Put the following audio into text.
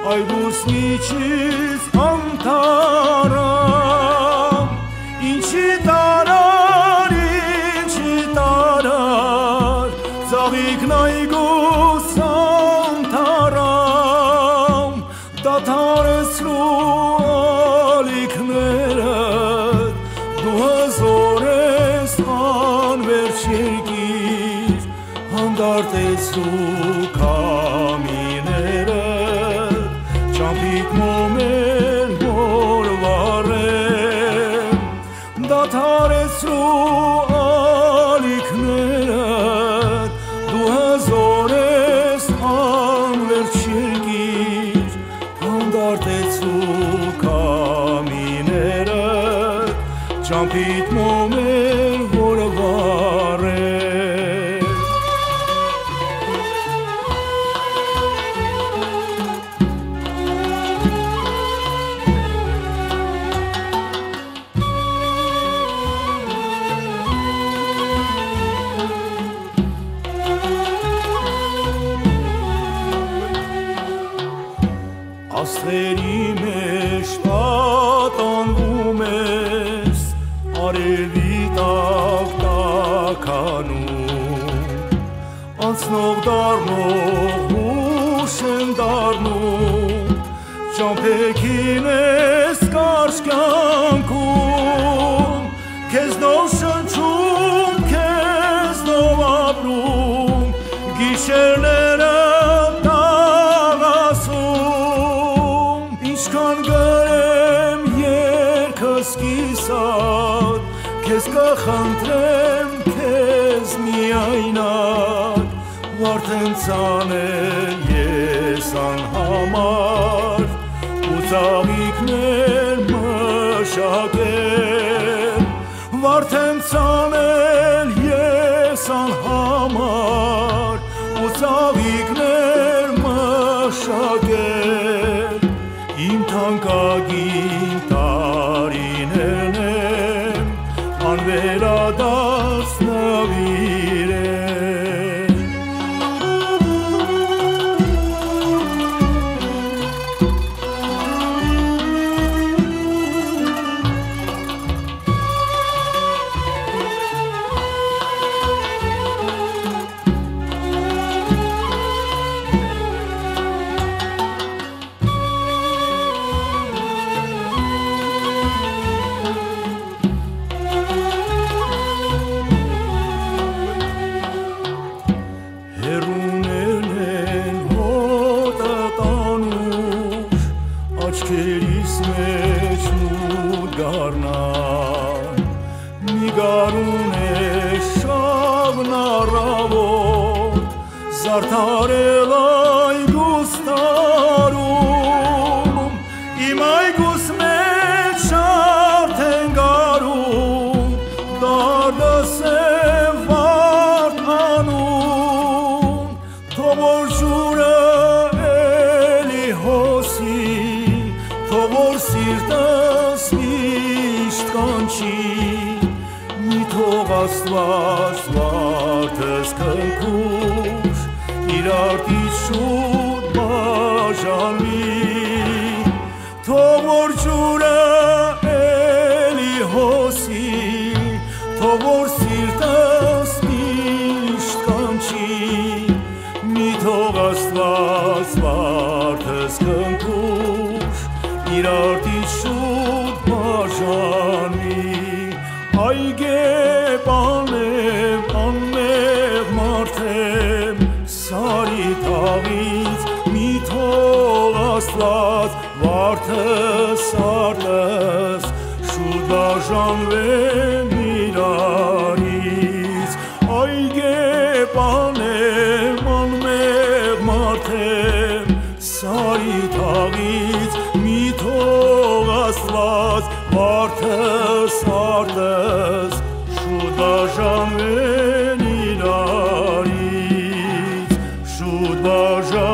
այգուսնիչից անտարամ, ինչի տարար, ծաղիկն այգուս անտարամ, դադարեցրու ալիքներդ, դու հզոր ես անվերջ երկիր, հանդարտեցրու քամիներդ, ճամփիկ մոմեր որ վառեմ, դադարեցրու ալիքներդ, դու հզոր ես անվերջ երկիր, հանդարտեցրու քամիներդ, ճամփիկ մոմեր որ վառեմ։ Աստղերի մեջ պատանվում ես, արևի տակ տաքանում, անցնող դառնող հուշ են դառնում, ճամփեքին ես կարճ կյանքում, քեզնով շնչում, քեզնով ապրում, գիշերները սկիսատ, քեզ կխնդրեմ, քեզ միայնակ, վարդեմ ցանել ես անհամար, ու ծաղիկներ մշակել, վարդեմ ցանել ես անհամար, ու ծաղիկներ մշակել, իմ թանկագին տարիներն եմ, անվերադարձ նվիրել։ Աչքերիս մեջ մութ գառնան, մի գարուն է շավն առավոտ, զարդարել այգուս տարում, իմ այգուս մեջ շարդ են գարում, դարդս է վարդ անում, թող որ ջուրը էլի հոսի, թող որ սիրտս միշտ կանչի, մի թող Աստված վարդս կնքուշ, իրարդից շուտ բաժանվի, թող որ ջուրը էլի հոսի, թող որ սիրտս միշտ կանչի, մի թող Աստված վարդս կնքուշ, իրարդից շուտ բաժանվի, այգեպան եմ, անմեղ մարդ եմ, սարի թաղից մի թող Աստված վարդս արտս շուտ բաժանվեն իրարից, այգեպան եմ, անմեղ մարդ եմ, սարի թաղից մի թող Աստված վարդս արտս շուտ բաժանվեն իրարից, շուտ բաժանվեն